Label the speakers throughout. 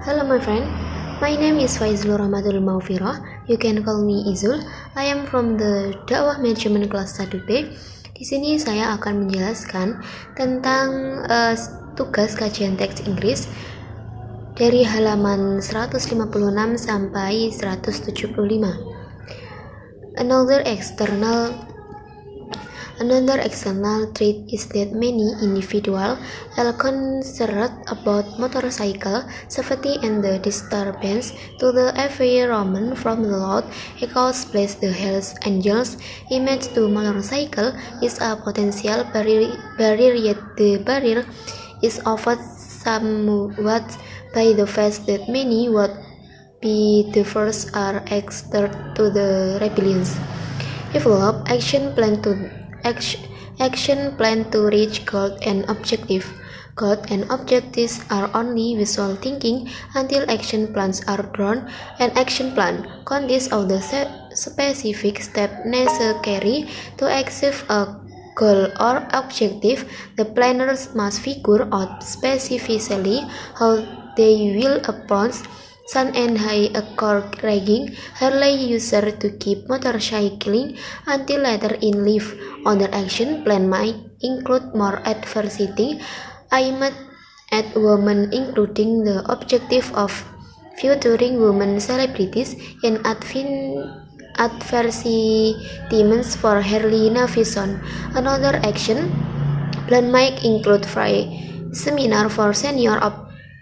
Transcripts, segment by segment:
Speaker 1: Hello my friend, my name is Faizul Rahmatul Maufirah. You can call me Izul. I am from the Dakwah Management kelas 1B. Di sini saya akan menjelaskan tentang tugas kajian teks Inggris dari halaman 156 sampai 175. Another external trait is that many individuals are concerned about motorcycle safety and the disturbance to the environment from the loud echoes place the Hells Angels image to motorcycle is a potential barrier yet the barrier is often somewhat by the fact that many would be the first are external to the rebellions. Develop action plan to reach goal and objective. Goals and objectives are only visual thinking until action plans are drawn. An action plan consists of the specific steps necessary to achieve a goal or objective. The planners must figure out specifically how they will approach sun and high encouraging Harley user to keep motorcycling until later in life. Other action plan might include more adversity aimed at women, including the objective of featuring women celebrities and advertisements for Harley Davidson. Another action plan might include free seminar for senior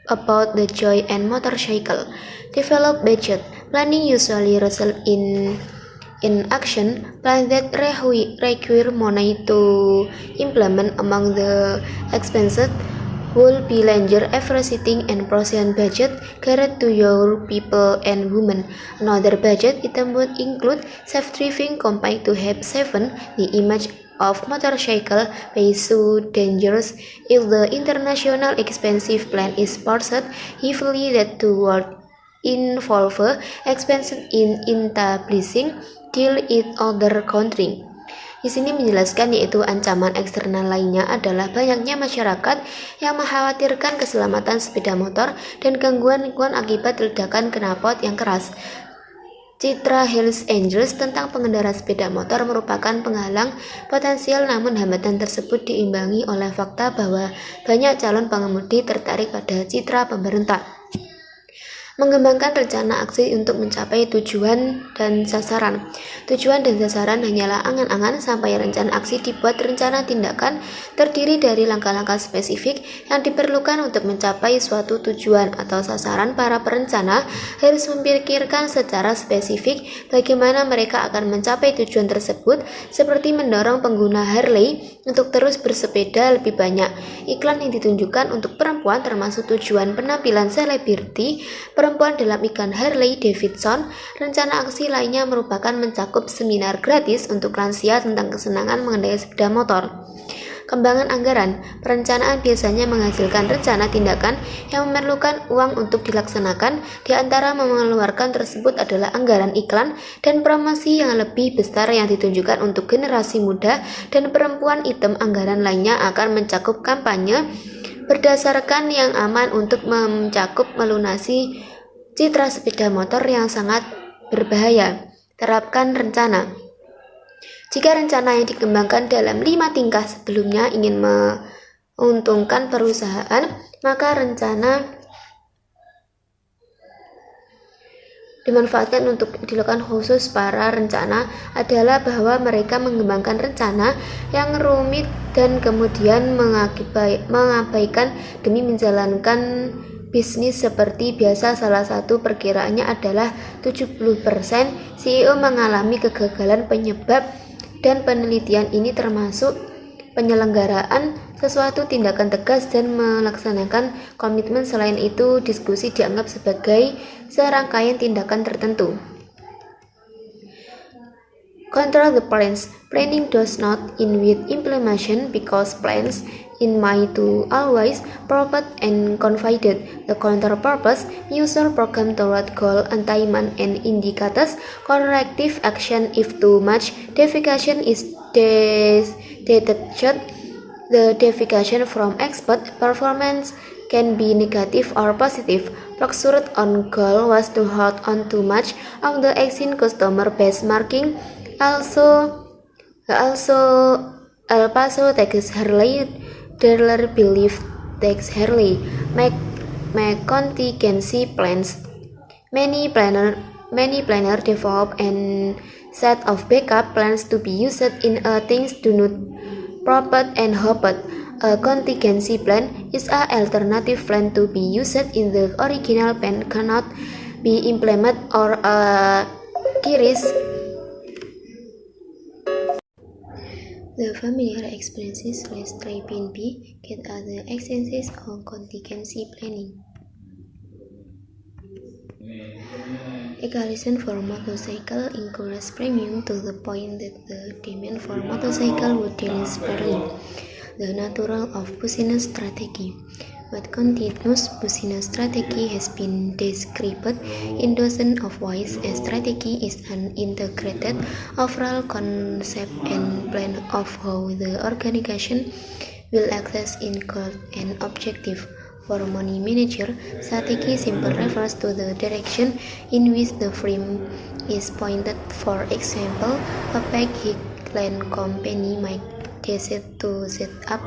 Speaker 1: about the joy and motorcycle. Develop budget planning usually results in action plan that require money to implement. Among the expenses will be leisure, everything and process budget carried to your people and women. Another budget item would include safe driving compared to have 7 the image of motorcycle may so dangerous if the international expensive plan is pursued heavily that to would involve expenses in establishing deal in other country. Di sini menjelaskan yaitu ancaman eksternal lainnya adalah banyaknya masyarakat yang mengkhawatirkan keselamatan sepeda motor dan gangguan lingkungan akibat ledakan knalpot yang keras. Citra Hells Angels tentang pengendara sepeda motor merupakan penghalang potensial, namun hambatan tersebut diimbangi oleh fakta bahwa banyak calon pengemudi tertarik pada citra pemberontak. Mengembangkan rencana aksi untuk mencapai tujuan dan sasaran. Tujuan dan sasaran hanyalah angan-angan sampai rencana aksi dibuat. Rencana tindakan terdiri dari langkah-langkah spesifik yang diperlukan untuk mencapai suatu tujuan atau sasaran. Para perencana harus memikirkan secara spesifik bagaimana mereka akan mencapai tujuan tersebut, seperti mendorong pengguna Harley untuk terus bersepeda lebih banyak. Iklan yang ditunjukkan untuk perempuan termasuk tujuan penampilan selebriti perempuan dalam iklan Harley Davidson. Rencana aksi lainnya merupakan mencakup seminar gratis untuk lansia tentang kesenangan mengendarai sepeda motor. Kembangan anggaran. Perencanaan biasanya menghasilkan rencana tindakan yang memerlukan uang untuk dilaksanakan. Di antara mengeluarkan tersebut adalah anggaran iklan dan promosi yang lebih besar yang ditunjukkan untuk generasi muda dan perempuan. Item anggaran lainnya akan mencakup kampanye berdasarkan yang aman untuk mencakup melunasi citra sepeda motor yang sangat berbahaya. Terapkan rencana. Jika rencana yang dikembangkan dalam 5 tingkah sebelumnya ingin menguntungkan perusahaan, maka rencana dimanfaatkan untuk dilakukan. Khusus para rencana adalah bahwa mereka mengembangkan rencana yang rumit dan kemudian mengabaikan demi menjalankan bisnis seperti biasa. Salah satu perkiraannya adalah 70% CEO mengalami kegagalan. Penyebab dan penelitian ini termasuk penyelenggaraan sesuatu tindakan tegas dan melaksanakan komitmen. Selain itu, diskusi dianggap sebagai serangkaian tindakan tertentu. Control the plans. Planning does not end with implementation because plans in mind to always proper and confided. The counter purpose user program toward goal attainment and indicators corrective action if too much deviation is detected. The deviation from expert performance can be negative or positive. Rock's own goal was to hold on to much of the existing customer base marking also El Paso Texas Harley dealer believed Tex Harley make contingency plans. Many planner develop a set of backup plans to be used in a things do not proper and hoped. A contingency plan is an alternative plan to be used in the original plan cannot be implemented or a case. The familiar experiences less trying B get at the expenses of contingency planning. Equalization for motorcycle increased premium to the point that the demand for motorcycle would decrease barely. The natural of business strategy. What continuous business strategy has been described in dozens of ways. A strategy is an integrated overall concept and plan of how the organization will access in goal and objective. For money manager, strategy simply refers to the direction in which the firm is pointed. For example, a package land company might decide to set up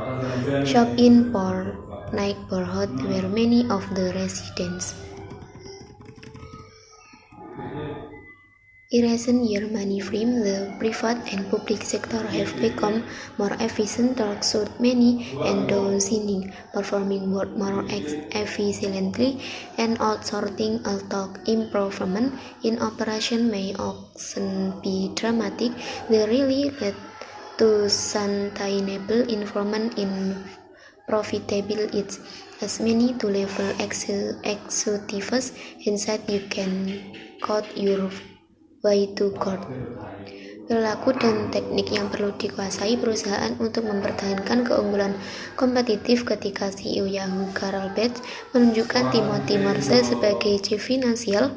Speaker 1: shop in poor neighborhood where many of the residents In recent years, many firms, the private and public sector, have become more efficient through many and downsizing, performing work more efficiently, and outsourcing. Although improvement in operation may often be dramatic, they really led to sustainable improvement in profitability. As many to-level executives inside you can cut your way to court. Perilaku dan teknik yang perlu dikuasai perusahaan untuk mempertahankan keunggulan kompetitif. Ketika CEO Yahoo Carl Bates menunjukkan Timothy Morse sebagai Chief Financial,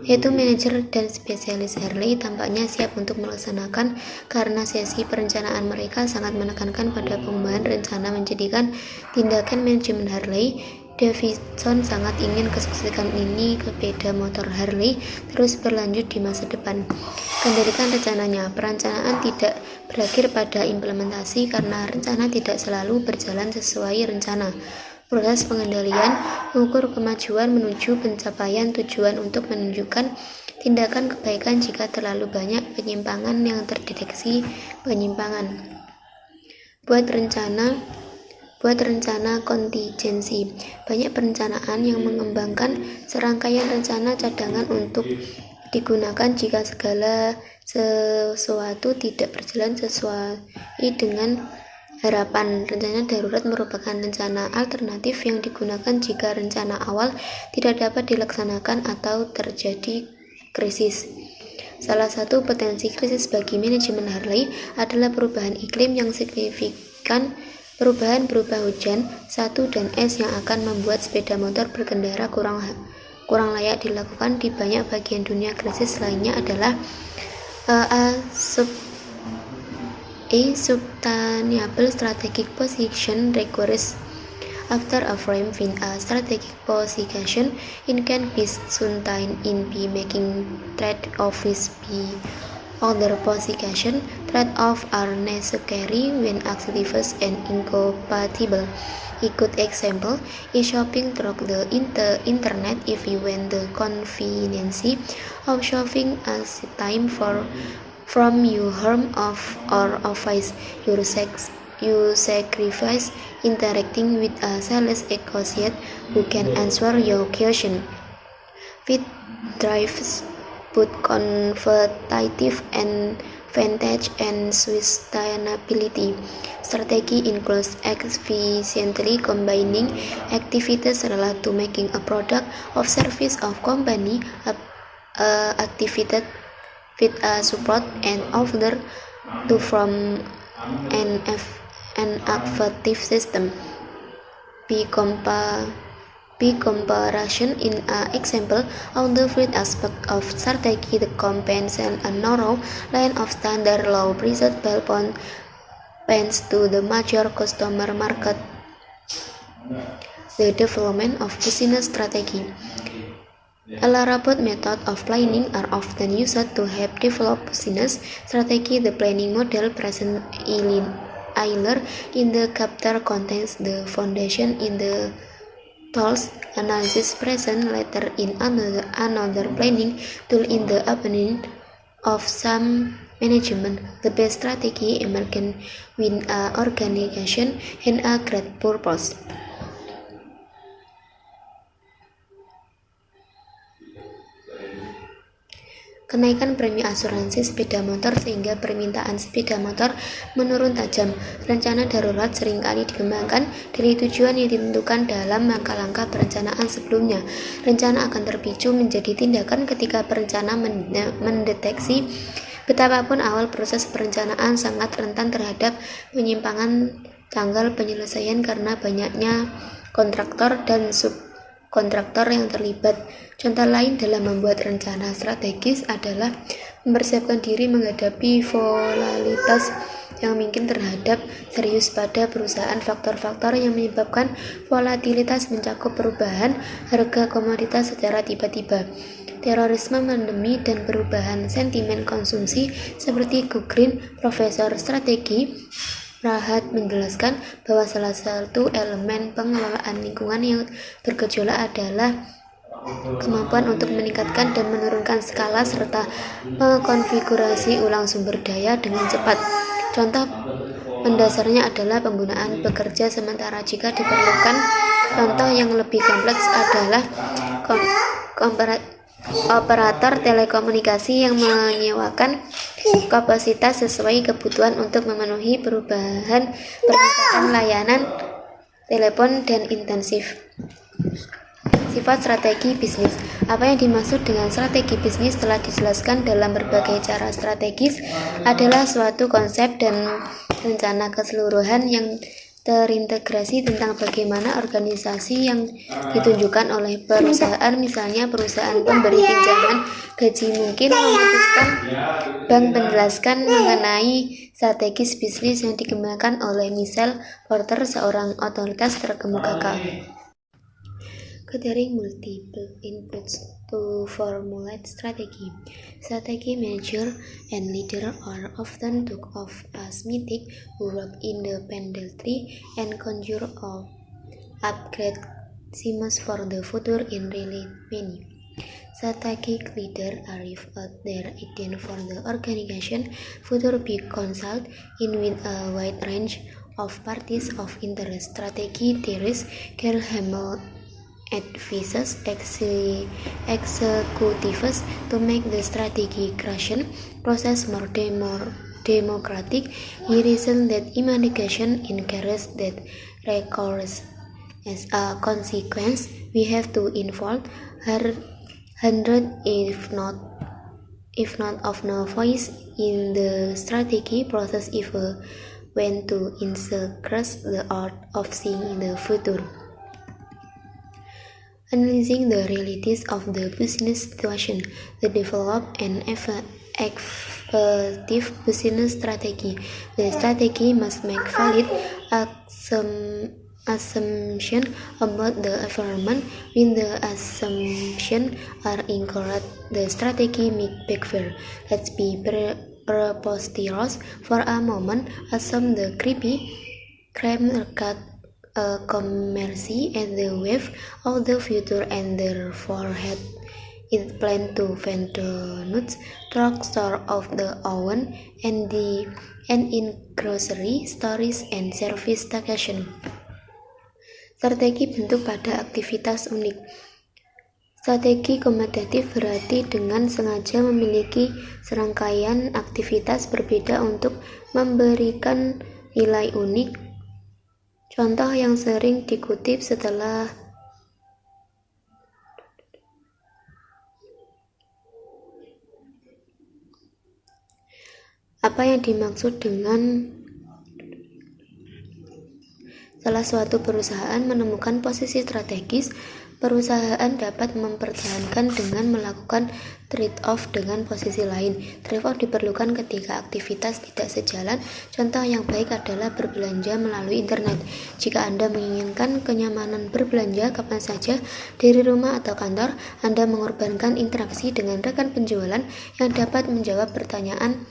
Speaker 1: yaitu manajer dan spesialis Harley, tampaknya siap untuk melaksanakan karena sesi perencanaan mereka sangat menekankan pada pengembangan rencana menjadikan tindakan manajemen Harley. Davidson sangat ingin kesuksesan ini sepeda motor Harley terus berlanjut di masa depan. Kendalikan rencananya. Perencanaan tidak berakhir pada implementasi karena rencana tidak selalu berjalan sesuai rencana. Proses pengendalian mengukur kemajuan menuju pencapaian tujuan untuk menunjukkan tindakan kebaikan jika terlalu banyak penyimpangan yang terdeteksi penyimpangan. Buat rencana kontingensi. Banyak perencanaan yang mengembangkan serangkaian rencana cadangan untuk digunakan jika segala sesuatu tidak berjalan sesuai dengan harapan. Rencana darurat merupakan rencana alternatif yang digunakan jika rencana awal tidak dapat dilaksanakan atau terjadi krisis. Salah satu potensi krisis bagi manajemen Harley adalah perubahan iklim yang signifikan. Perubahan hujan, salju dan es yang akan membuat sepeda motor berkendara kurang layak dilakukan di banyak bagian dunia. Krisis lainnya adalah a sustainable strategic position requires. After a frame in a strategic position, it can be sustained in by making trade-offs by other position. Trade-offs are necessary when activities and incompatible. A good example is shopping through the internet. If you want the convenience of shopping as time from your home or office, you sacrifice interacting with a sales associate who can answer your question. Fit drives both competitive advantage and sustainability. Strategy includes efficiently combining activities related to making a product or service of company activity with a support and order to from an effective system. By comparison, in an example of the first aspect of strategy, the compensation a narrow line of standard low price ballpoint pens to the major customer market. the development of business strategy. Elaborate methods of planning are often used to help develop business strategy. The planning model present earlier in the chapter contains the foundation in the tools analysis present later in another planning tool in the opinion of some management. The best strategy emerges when an organization has a great purpose. Kenaikan premi asuransi sepeda motor sehingga permintaan sepeda motor menurun tajam. Rencana darurat seringkali dikembangkan dari tujuan yang ditentukan dalam langkah-langkah perencanaan sebelumnya. Rencana akan terpicu menjadi tindakan ketika perencana mendeteksi betapapun awal proses perencanaan sangat rentan terhadap penyimpangan tanggal penyelesaian karena banyaknya kontraktor dan subkontraktor yang terlibat. Contoh lain dalam membuat rencana strategis adalah mempersiapkan diri menghadapi volatilitas yang mungkin terhadap serius pada perusahaan. Faktor-faktor yang menyebabkan volatilitas mencakup perubahan harga komoditas secara tiba-tiba, terorisme, pandemi, dan perubahan sentimen konsumsi seperti Guggenheim. Profesor strategi Rahat menjelaskan bahwa salah satu elemen pengelolaan lingkungan yang bergejolak adalah kemampuan untuk meningkatkan dan menurunkan skala serta mengkonfigurasi ulang sumber daya dengan cepat. Contoh mendasarnya adalah penggunaan pekerja sementara jika diperlukan. Contoh yang lebih kompleks adalah operator telekomunikasi yang menyewakan kapasitas sesuai kebutuhan untuk memenuhi perubahan permintaan layanan telepon dan intensif. Sifat strategi bisnis. Apa yang dimaksud dengan strategi bisnis telah dijelaskan dalam berbagai cara. Strategis adalah suatu konsep dan rencana keseluruhan yang terintegrasi tentang bagaimana organisasi yang ditunjukkan oleh perusahaan, misalnya perusahaan pemberi pinjaman gaji mungkin memutuskan bank menjelaskan mengenai strategis bisnis yang dikembangkan oleh Michael Porter, seorang otoritas terkemuka. Considering multiple inputs to formulate strategy. Strategy manager and leader are often thought of as mythic who work independently and conjure up great schemes for the future. In reality, strategic leaders arrive at their idea for the organization future be consulted in with a wide range of parties of interest. Strategy theorists Carl Hamel advises executives to make the strategy creation process more democratic. He reasons that imagination increases that requires. As a consequence, we have to involve hundreds, if not of no voice in the strategy process if when to integrate the art of seeing the future. Analyzing the realities of the business situation, to develop an effective business strategy. The strategy must make valid assumptions about the environment. When the assumptions are incorrect, the strategy may backfire. Let's be preposterous for a moment. Assume the crime cut commerce at the wave of the future and therefore had it planned to vendors, drugstore of the own and in grocery stores and service station. Strategi bentuk pada aktivitas unik. Strategi komutatif berarti dengan sengaja memiliki serangkaian aktivitas berbeda untuk memberikan nilai unik. Contoh yang sering dikutip setelah apa yang dimaksud dengan salah suatu perusahaan menemukan posisi strategis Perusahaan dapat mempertahankan dengan melakukan trade-off dengan posisi lain. Trade-off diperlukan ketika aktivitas tidak sejalan. Contoh yang baik adalah berbelanja melalui internet. Jika Anda menginginkan kenyamanan berbelanja kapan saja dari rumah atau kantor, Anda mengorbankan interaksi dengan rekan penjualan yang dapat menjawab pertanyaan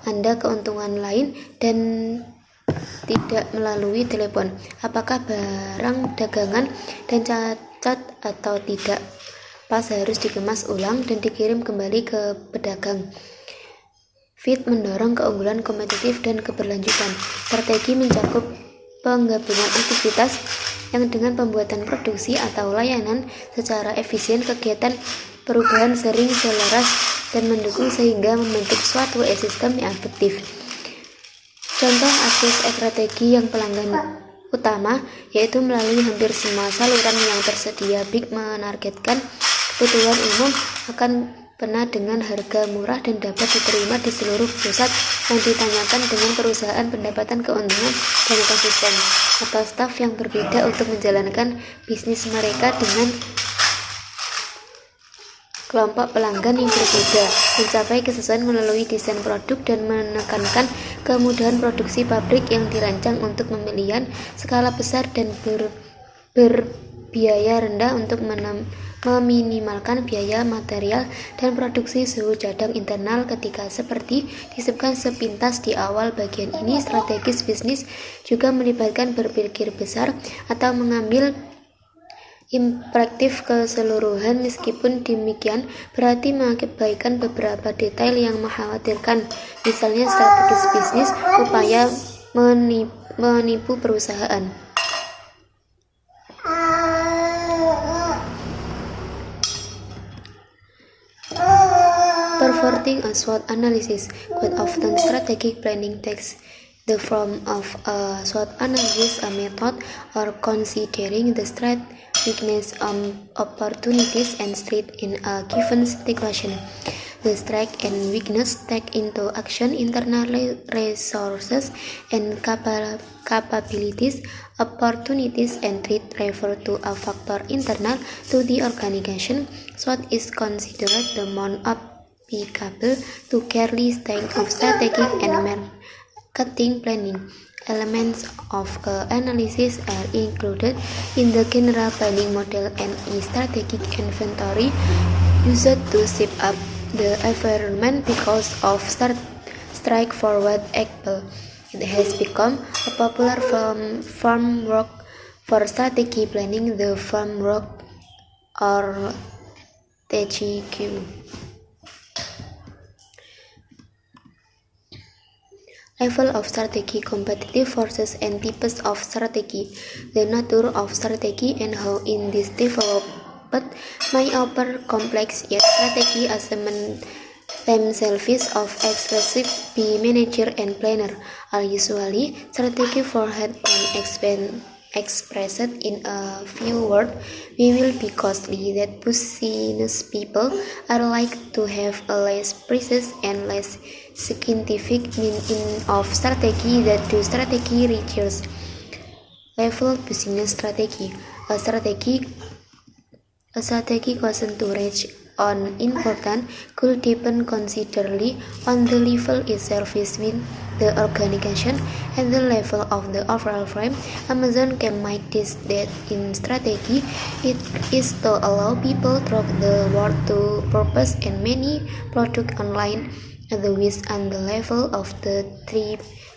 Speaker 1: Anda keuntungan lain dan tidak melalui telepon. Apakah barang dagangan dan cacat atau tidak pas harus dikemas ulang dan dikirim kembali ke pedagang. Fit mendorong keunggulan kompetitif dan keberlanjutan. Strategi mencakup penggabungan aktivitas yang dengan pembuatan produksi atau layanan secara efisien. Kegiatan perubahan sering selaras dan mendukung sehingga membentuk suatu ekosistem yang efektif. Contoh akses strategi yang pelanggan utama yaitu melalui hampir semua saluran yang tersedia. Big menargetkan kebutuhan umum akan pena dengan harga murah dan dapat diterima di seluruh pusat yang ditanyakan dengan perusahaan pendapatan keuntungan dan konsisten atau staf yang berbeda untuk menjalankan bisnis mereka dengan kelompok pelanggan yang berbeda, mencapai kesesuaian melalui desain produk dan menekankan kemudahan produksi pabrik yang dirancang untuk pemilihan skala besar dan berbiaya rendah untuk meminimalkan biaya material dan produksi suhu cadang internal. Ketika seperti disebutkan sepintas di awal bagian ini, strategis bisnis juga melibatkan berpikir besar atau mengambil imperatif keseluruhan. Meskipun demikian, berarti mengabaikan beberapa detail yang mengkhawatirkan, misalnya strategis bisnis, upaya menipu perusahaan. Performing a SWOT analysis. Quite often, strategic planning takes the form of a SWOT analysis, a method or considering the strengths, weakness, opportunities, and strengths in a given situation. The strengths and weakness take into action internal resources and capabilities. Opportunities and threats refer to a factor internal to the organization. SWOT is considered the most applicable to carry strength of strategic and marketing planning. Elements of analysis are included in the general planning model and a strategic inventory used to shape up the environment because of straightforward example. It has become a popular framework for strategy planning, the framework or TGQ. Level of strategy, competitive forces and types of strategy. The nature of strategy and how it is developed may appear complex, yet strategy assessment themselves of expressive be manager and planner are usually strategy forehead and expressed in a few words. We will be costly that business people are like to have a less precise and less scientific meaning of strategy that do strategy research. Level business strategy. A strategy question to reach on important could depend considerably on the level itself within the organization and the level of the overall frame. Amazon can make this that in strategy it is to allow people through the word to purpose and many product online at the width and the level of the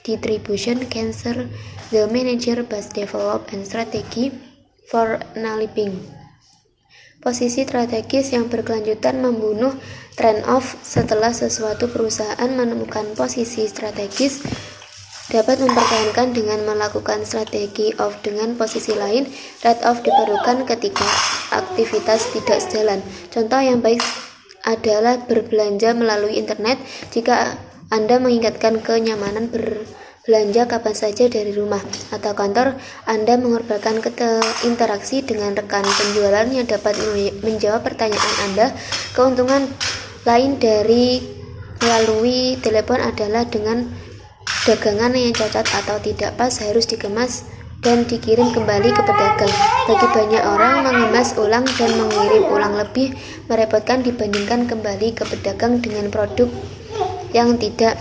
Speaker 1: distribution cancer. The manager must develop and strategy for nailing posisi strategis yang berkelanjutan membunuh trade-off. Setelah sesuatu perusahaan menemukan posisi strategis dapat mempertahankan dengan melakukan strategi off dengan posisi lain. Trade-off diperlukan ketika aktivitas tidak sejalan. Contoh yang baik adalah berbelanja melalui internet. Jika Anda menginginkan kenyamanan belanja kapan saja dari rumah atau kantor, Anda mengorbankan interaksi dengan rekan penjualan yang dapat menjawab pertanyaan Anda. Keuntungan lain dari melalui telepon adalah dengan dagangan yang cacat atau tidak pas harus dikemas dan dikirim kembali ke pedagang. Bagi banyak orang, mengemas ulang dan mengirim ulang lebih merepotkan dibandingkan kembali ke pedagang dengan produk yang tidak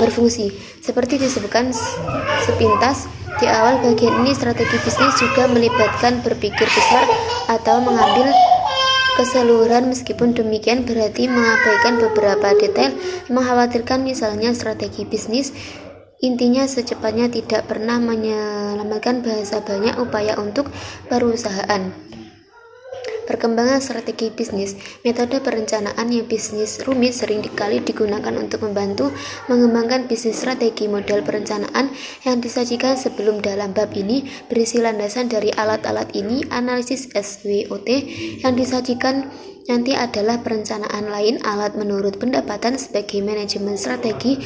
Speaker 1: berfungsi. Seperti disebutkan sepintas di awal, bagian ini strategi bisnis juga melibatkan berpikir besar atau mengambil keseluruhan. Meskipun demikian, berarti mengabaikan beberapa detail yang mengkhawatirkan. Misalnya strategi bisnis intinya secepatnya tidak pernah menyelamatkan bahasa banyak upaya untuk perusahaan. Perkembangan strategi bisnis. Metode perencanaan yang bisnis rumit sering kali digunakan untuk membantu mengembangkan bisnis strategi. Model perencanaan yang disajikan sebelum dalam bab ini berisi landasan dari alat-alat ini. Analisis SWOT yang disajikan nanti adalah perencanaan lain alat menurut pendapatan sebagai manajemen strategi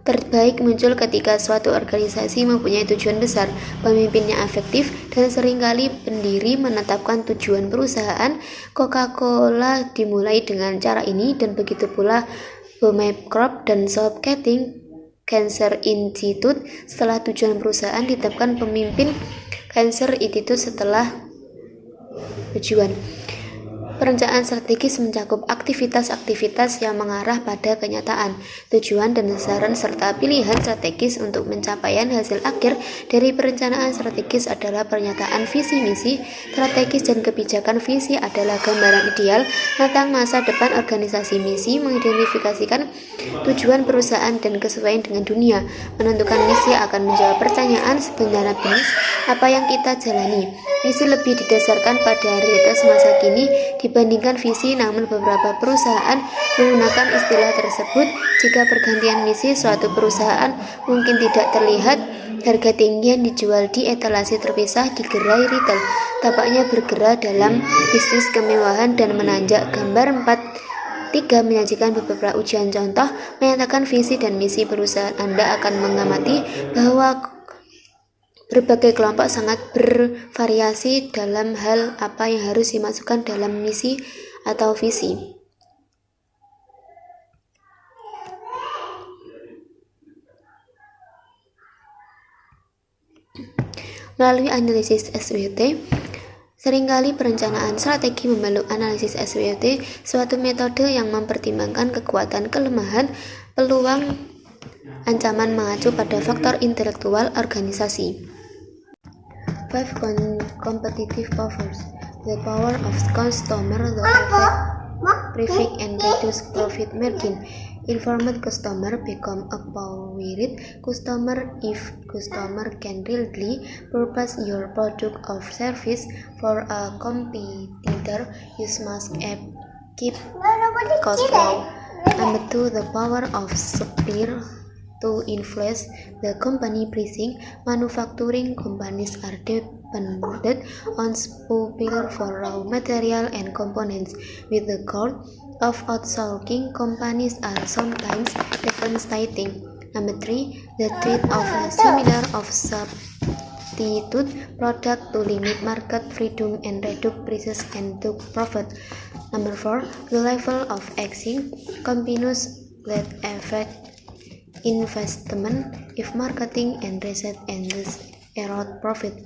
Speaker 1: terbaik muncul ketika suatu organisasi mempunyai tujuan besar, pemimpinnya efektif, dan seringkali pendiri menetapkan tujuan perusahaan. Coca-Cola dimulai dengan cara ini, dan begitu pula Baumeister dan South Keating Cancer Institute. Setelah tujuan perusahaan ditetapkan, pemimpin Cancer Institute setelah tujuan. Perencanaan strategis mencakup aktivitas-aktivitas yang mengarah pada kenyataan, tujuan dan sasaran serta pilihan strategis untuk pencapaian hasil akhir dari perencanaan strategis adalah pernyataan visi misi strategis dan kebijakan. Visi adalah gambaran ideal tentang masa depan organisasi. Misi mengidentifikasikan tujuan perusahaan dan kesesuaian dengan dunia. Menentukan misi akan menjawab pertanyaan sebenarnya bisnis apa yang kita jalani. Misi lebih didasarkan pada realitas masa kini dibandingkan visi, namun beberapa perusahaan menggunakan istilah tersebut. Jika pergantian misi suatu perusahaan mungkin tidak terlihat, harga tinggi yang dijual di etalase terpisah di gerai retail tampaknya bergerak dalam bisnis kemewahan dan menanjak. Gambar 4.3 menyajikan beberapa ujian contoh menyatakan visi dan misi perusahaan. Anda akan mengamati bahwa berbagai kelompok sangat bervariasi dalam hal apa yang harus dimasukkan dalam misi atau visi. Melalui analisis SWOT, seringkali perencanaan strategi memeluk analisis SWOT, suatu metode yang mempertimbangkan kekuatan, kelemahan, peluang, ancaman mengacu pada faktor intelektual organisasi. 5 competitive powers: the power of customer, the effect, prefix and reduce profit margin. Informed customer become a powered customer if customer can really purchase your product or service. For a competitor, you must keep costs low. Number 2, the power of supplier to influence the company pricing. Manufacturing companies are dependent on suppliers for raw material and components. With the goal of outsourcing, companies are sometimes devastating. Number 3, the threat of a similar of substitute product to limit market freedom and reduce prices and to profit. Number 4, the level of action continues that affect investment if marketing and research and erode profit.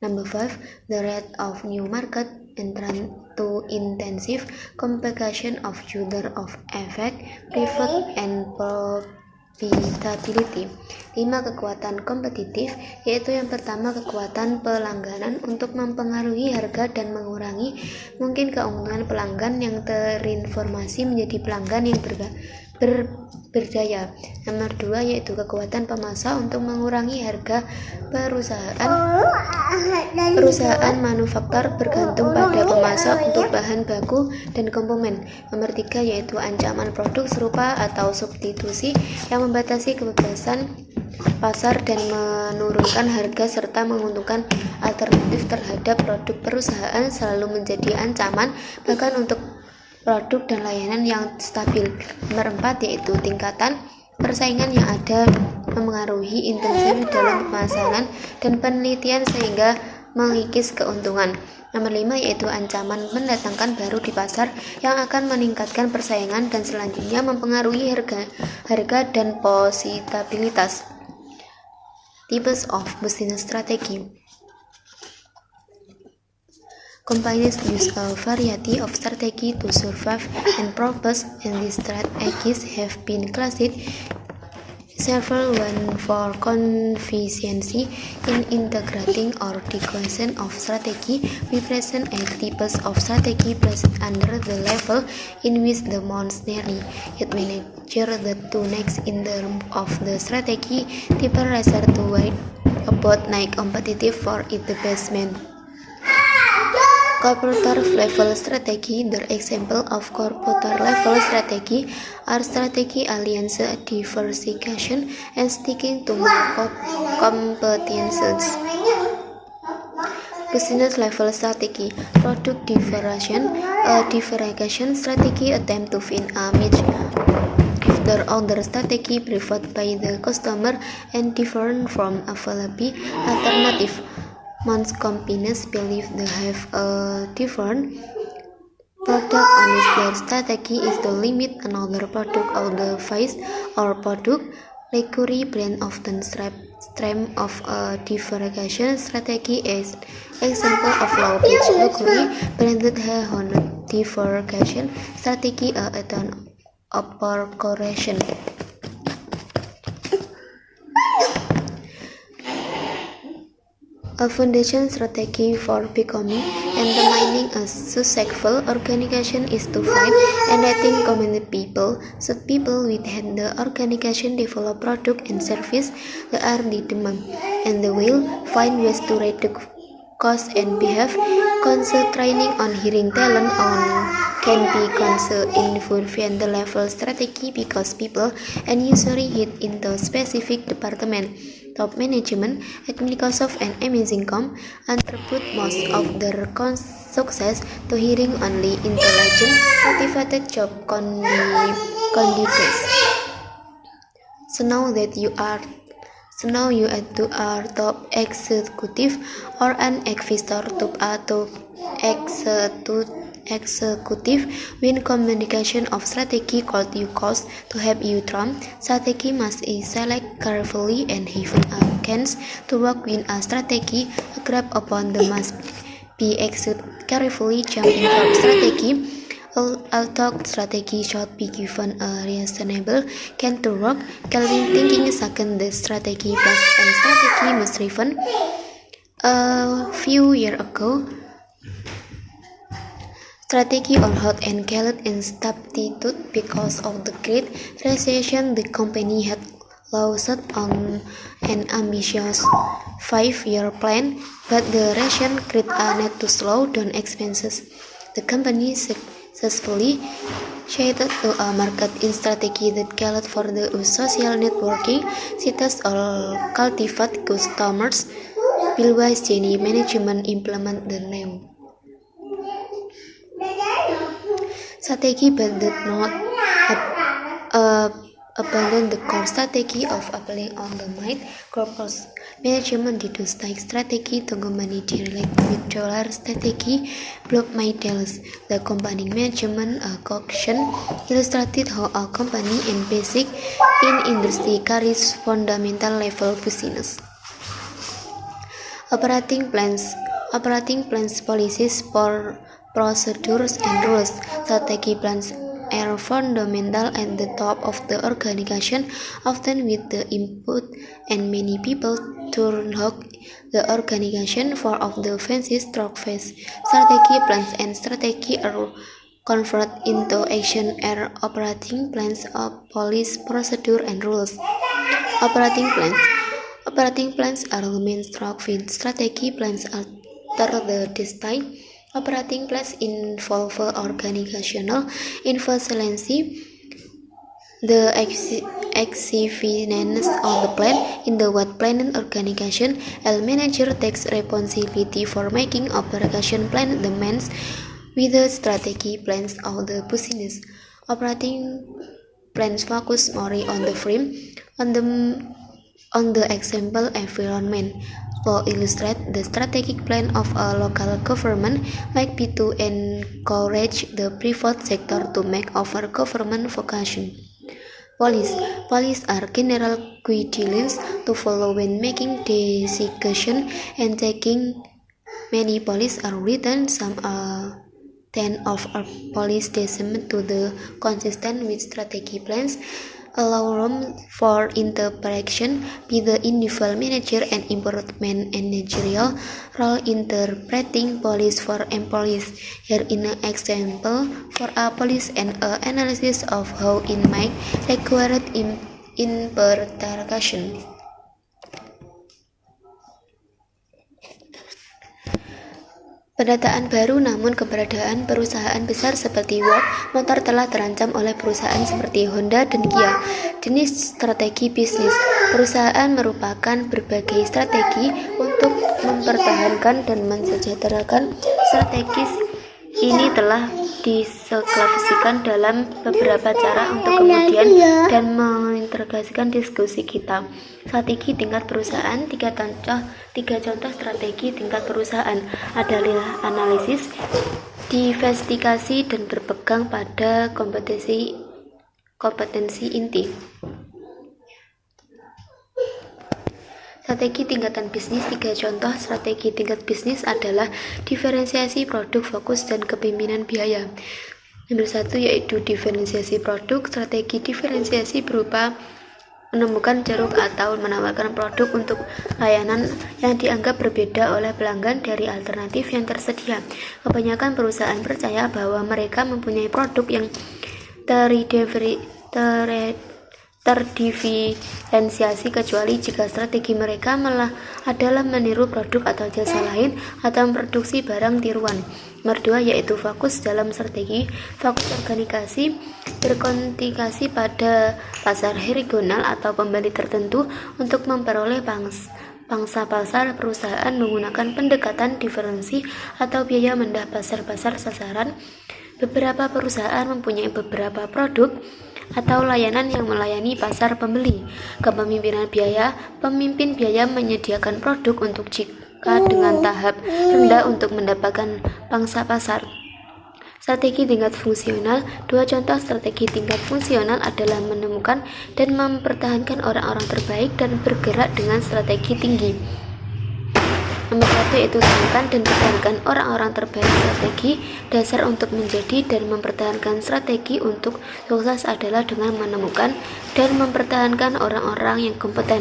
Speaker 1: Number 5, the rate of new market entrant to intensive competition of user of effect, profit and profitability. 5 kekuatan kompetitif, yaitu yang pertama kekuatan pelangganan untuk mempengaruhi harga dan mengurangi mungkin keuntungan pelanggan yang terinformasi menjadi pelanggan yang berdaya. Nomor 2 yaitu kekuatan pemasok untuk mengurangi harga. Perusahaan manufaktur bergantung pada pemasok untuk bahan baku dan komponen. Nomor 3 yaitu ancaman produk serupa atau substitusi yang membatasi kebebasan pasar dan menurunkan harga serta menguntungkan alternatif terhadap produk. Perusahaan selalu menjadi ancaman bahkan untuk produk dan layanan yang stabil. Nomor 4 yaitu tingkatan persaingan yang ada memengaruhi intensif dalam pemasaran dan penelitian sehingga mengikis keuntungan. Nomor 5 yaitu ancaman mendatangkan baru di pasar yang akan meningkatkan persaingan dan selanjutnya mempengaruhi harga dan profitabilitas. Types of business strategy. Companies use a variety of strategies to survive and prosper, and these strategies have been classed several one for conveniency in integrating or decomposition of strategy. We present a types of strategy placed under the level in which the monetary yet manager the two next in terms of the strategy type rather to wide about night competitive for it the basement. Corporate level strategy. The example of corporate level strategy are strategy alliance diversification and sticking to market competences. Business level strategy. Product differentiation strategy attempt to find a match after other strategy preferred by the customer and different from available alternative. Most companies believe they have a different product and their strategy is to limit another product or the face or product. Luxury brand often stream of a differentiation strategy as example of low pitch luxury branded have on differentiation strategy at an upper correction. A foundation strategy for becoming and remaining a successful organization is to find and retain committed people. So people within the organization develop product and service that are the demand, and they will find ways to reduce cost and behave. Concentrating on hiring talent on can be concerned in the level strategy because people and usually hit into specific department. Top management, at Microsoft and Amazon attribute most of their success to hiring only intelligent, motivated job candidates. So now you are top executive or an investor top executive when communication of strategy called you cost to help you trump strategy must is select carefully and even against to work with a strategy grab upon the must be executed carefully jumping from strategy. Although strategy should be given a reasonable can to work, Calvin thinking second the strategy plus and strategy must driven a few years ago. Strategy on hot and cold institute because of the Great Recession. The company had lost on an ambitious 5-year plan, but the recession created a need to slow down expenses. The company successfully shifted to a marketing strategy that called for the social networking sites or cultivate customers. Billwise Jenny management implement the new strategy but did not abandon the core strategy of applying on the mind. Corporate management did take strategy to company direct with dollar strategy block my deals. The company management caution illustrated how a company and basic in industry carries fundamental level business. Operating plans, policies, procedures and rules. Strategy plans are fundamental at the top of the organization, often with the input and many people turn out the organization for of the fancy stroke phase. Strategy plans and strategy are convert into action are operating plans of policy, procedure and rules. Operating plans are the main stroke with strategy plans alter the design. Operating plans involve organizational efficiency, the execution of the plan in the what planned organization. A manager takes responsibility for making operation plan demands with the strategy plans of the business. Operating plans focus more on the frame, on the example environment. To illustrate, the strategic plan of a local government might be to encourage the private sector to make over government vocation. Police. Police are general guidelines to follow when making decisions and taking. Many policies are written. Some are 10 of our policy decisions to the consistent with strategy plans, allow room for interpretation by the individual manager and improvement managerial role interpreting policy for employees. Here is an example for a policy and an analysis of how it might require interpretation. Pendataan baru, namun keberadaan perusahaan besar seperti Ford Motor telah terancam oleh perusahaan seperti Honda dan Kia. Jenis strategi bisnis. Perusahaan merupakan berbagai strategi untuk mempertahankan dan mensejahterakan. Strategis ini telah diklasifikasikan dalam beberapa cara untuk kemudian dan mengintegrasikan diskusi kita. Strategi tingkat perusahaan. Tiga contoh strategi tingkat perusahaan adalah analisis, diversifikasi, dan berpegang pada kompetensi inti. Strategi tingkatan bisnis. Tiga contoh strategi tingkat bisnis adalah diferensiasi produk, fokus, dan kepemimpinan biaya. Nomor 1 yaitu diferensiasi produk. Strategi diferensiasi berupa menemukan ceruk atau menawarkan produk untuk layanan yang dianggap berbeda oleh pelanggan dari alternatif yang tersedia. Kebanyakan perusahaan percaya bahwa mereka mempunyai produk yang terdiferensiasi kecuali jika strategi mereka malah adalah meniru produk atau jasa lain atau memproduksi barang tiruan. Nomor 2 yaitu fokus. Dalam strategi fokus organisasi berkonsentrasi pada pasar regional atau pembeli tertentu untuk memperoleh pangsa pasar. Perusahaan menggunakan pendekatan diferensi atau biaya rendah pasar sasaran. Beberapa perusahaan mempunyai beberapa produk atau layanan yang melayani pasar pembeli. Kepemimpinan biaya. Pemimpin biaya menyediakan produk untuk jika dengan tahap rendah untuk mendapatkan pangsa pasar. Strategi tingkat fungsional. Dua contoh strategi tingkat fungsional adalah menemukan dan mempertahankan orang-orang terbaik dan bergerak dengan strategi tinggi. Nomor 1 yaitu temukan dan pertahankan orang-orang terbaik. Strategi dasar untuk menjadi dan mempertahankan strategi untuk sukses adalah dengan menemukan dan mempertahankan orang-orang yang kompeten.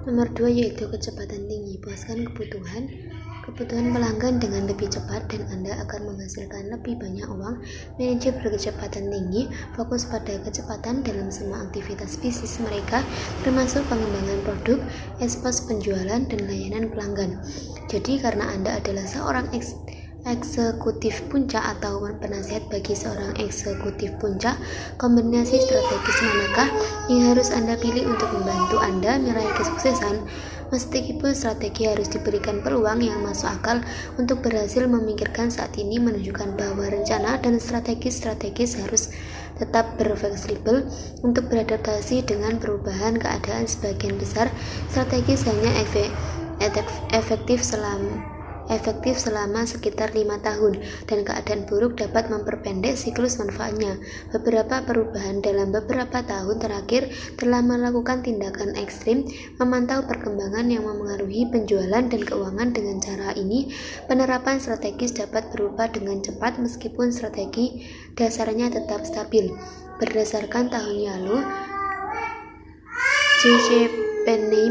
Speaker 1: Nomor 2 yaitu kecepatan tinggi. Puaskan kebutuhan pelanggan dengan lebih cepat dan Anda akan menghasilkan lebih banyak uang. Manajer berkecepatan tinggi fokus pada kecepatan dalam semua aktivitas bisnis mereka, termasuk pengembangan produk, ekspos, penjualan, dan layanan pelanggan. Jadi karena Anda adalah seorang eksekutif puncak atau penasihat bagi seorang eksekutif puncak, kombinasi strategis manakah yang harus Anda pilih untuk membantu Anda meraih kesuksesan? Meskipun strategi harus diberikan peluang yang masuk akal untuk berhasil memikirkan saat ini menunjukkan bahwa rencana dan strategi harus tetap berfleksibel untuk beradaptasi dengan perubahan keadaan. Sebagian besar strategi hanya efektif selama sekitar 5 tahun dan keadaan buruk dapat memperpendek siklus manfaatnya. Beberapa perubahan dalam beberapa tahun terakhir telah melakukan tindakan ekstrim memantau perkembangan yang memengaruhi penjualan dan keuangan. Dengan cara ini, penerapan strategis dapat berubah dengan cepat meskipun strategi dasarnya tetap stabil. Berdasarkan tahun lalu, J.C. Penney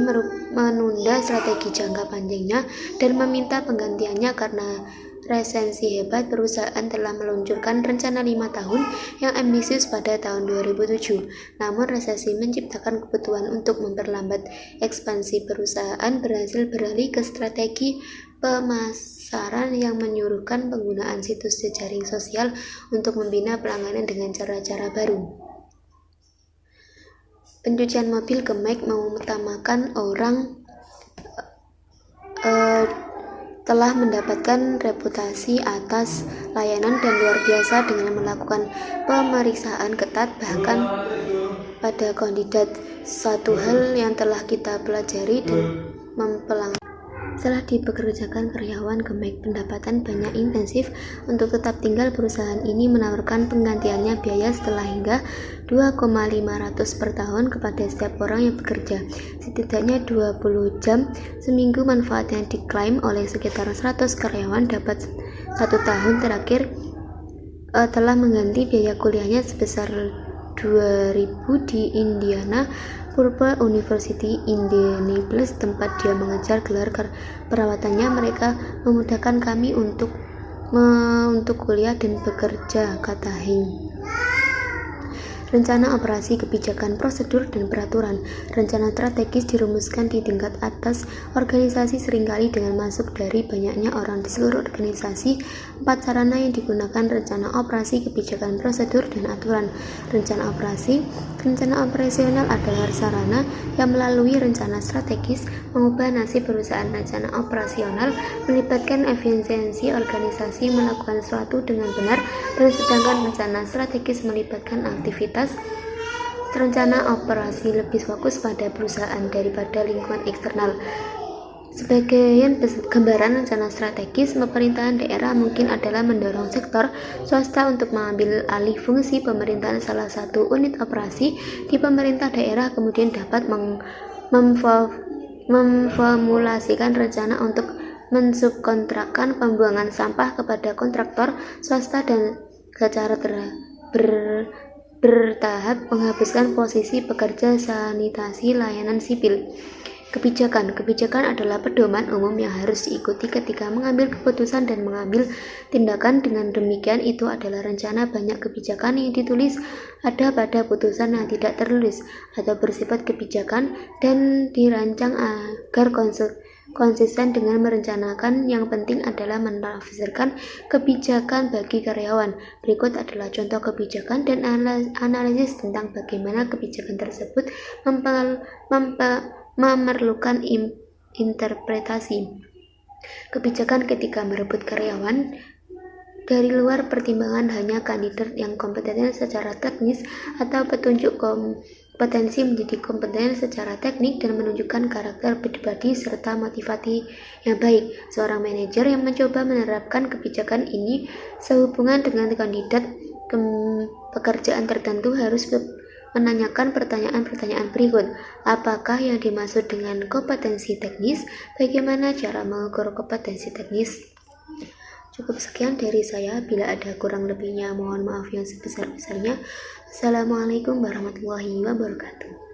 Speaker 1: menunda strategi jangka panjangnya dan meminta penggantiannya karena resensi hebat. Perusahaan telah meluncurkan rencana 5 tahun yang ambisius pada tahun 2007. Namun resesi menciptakan kebutuhan untuk memperlambat ekspansi. Perusahaan berhasil beralih ke strategi pemasaran yang menyuruhkan penggunaan situs jejaring sosial untuk membina pelanggan dengan cara-cara baru. Pencucian mobil. Gemek mengutamakan orang telah mendapatkan reputasi atas layanan dan luar biasa dengan melakukan pemeriksaan ketat bahkan pada kandidat. Satu hal yang telah kita pelajari dan Setelah dipekerjakan karyawan, Gemek pendapatan banyak intensif. Untuk tetap tinggal, perusahaan ini menawarkan penggantiannya biaya setelah hingga 2,500 per tahun kepada setiap orang yang bekerja setidaknya 20 jam seminggu. Manfaat yang diklaim oleh sekitar 100 karyawan dapat 1 tahun terakhir telah mengganti biaya kuliahnya sebesar 2000 di Indiana Purple University Indianapolis, tempat dia mengejar gelar perawatannya. Mereka memudahkan kami untuk kuliah dan bekerja, kata Hein. Rencana operasi, kebijakan, prosedur, dan peraturan. Rencana strategis dirumuskan di tingkat atas organisasi seringkali dengan masuk dari banyaknya orang di seluruh organisasi. 4 sarana yang digunakan: rencana operasi, kebijakan, prosedur, dan aturan. Rencana operasi. Rencana operasional adalah sarana yang melalui rencana strategis mengubah nasib perusahaan. Rencana operasional melibatkan efisiensi organisasi melakukan sesuatu dengan benar, dan sedangkan rencana strategis melibatkan aktivitas. Rencana operasi lebih fokus pada perusahaan daripada lingkungan eksternal. Sebagian gambaran rencana strategis pemerintahan daerah mungkin adalah mendorong sektor swasta untuk mengambil alih fungsi pemerintahan salah satu unit operasi di pemerintah daerah, kemudian dapat memformulasikan rencana untuk mensubkontrakkan pembuangan sampah kepada kontraktor swasta dan secara bertahap menghapuskan posisi pekerja sanitasi layanan sipil. Kebijakan adalah pedoman umum yang harus diikuti ketika mengambil keputusan dan mengambil tindakan. Dengan demikian, itu adalah rencana. Banyak kebijakan yang ditulis ada pada putusan yang tidak tertulis atau bersifat kebijakan dan dirancang agar konsisten dengan merencanakan. Yang penting adalah menafsirkan kebijakan bagi karyawan. Berikut adalah contoh kebijakan dan analisis tentang bagaimana kebijakan tersebut memerlukan interpretasi. Kebijakan ketika merebut karyawan dari luar, pertimbangan hanya kandidat yang kompeten secara teknis atau petunjuk kompetensi menjadi kompeten secara teknik dan menunjukkan karakter pribadi serta motivasi yang baik. Seorang manajer yang mencoba menerapkan kebijakan ini sehubungan dengan kandidat pekerjaan tertentu harus menanyakan pertanyaan-pertanyaan berikut. Apakah yang dimaksud dengan kompetensi teknis? Bagaimana cara mengukur kompetensi teknis? Cukup sekian dari saya. Bila ada kurang lebihnya, mohon maaf yang sebesar-besarnya. Assalamualaikum warahmatullahi wabarakatuh.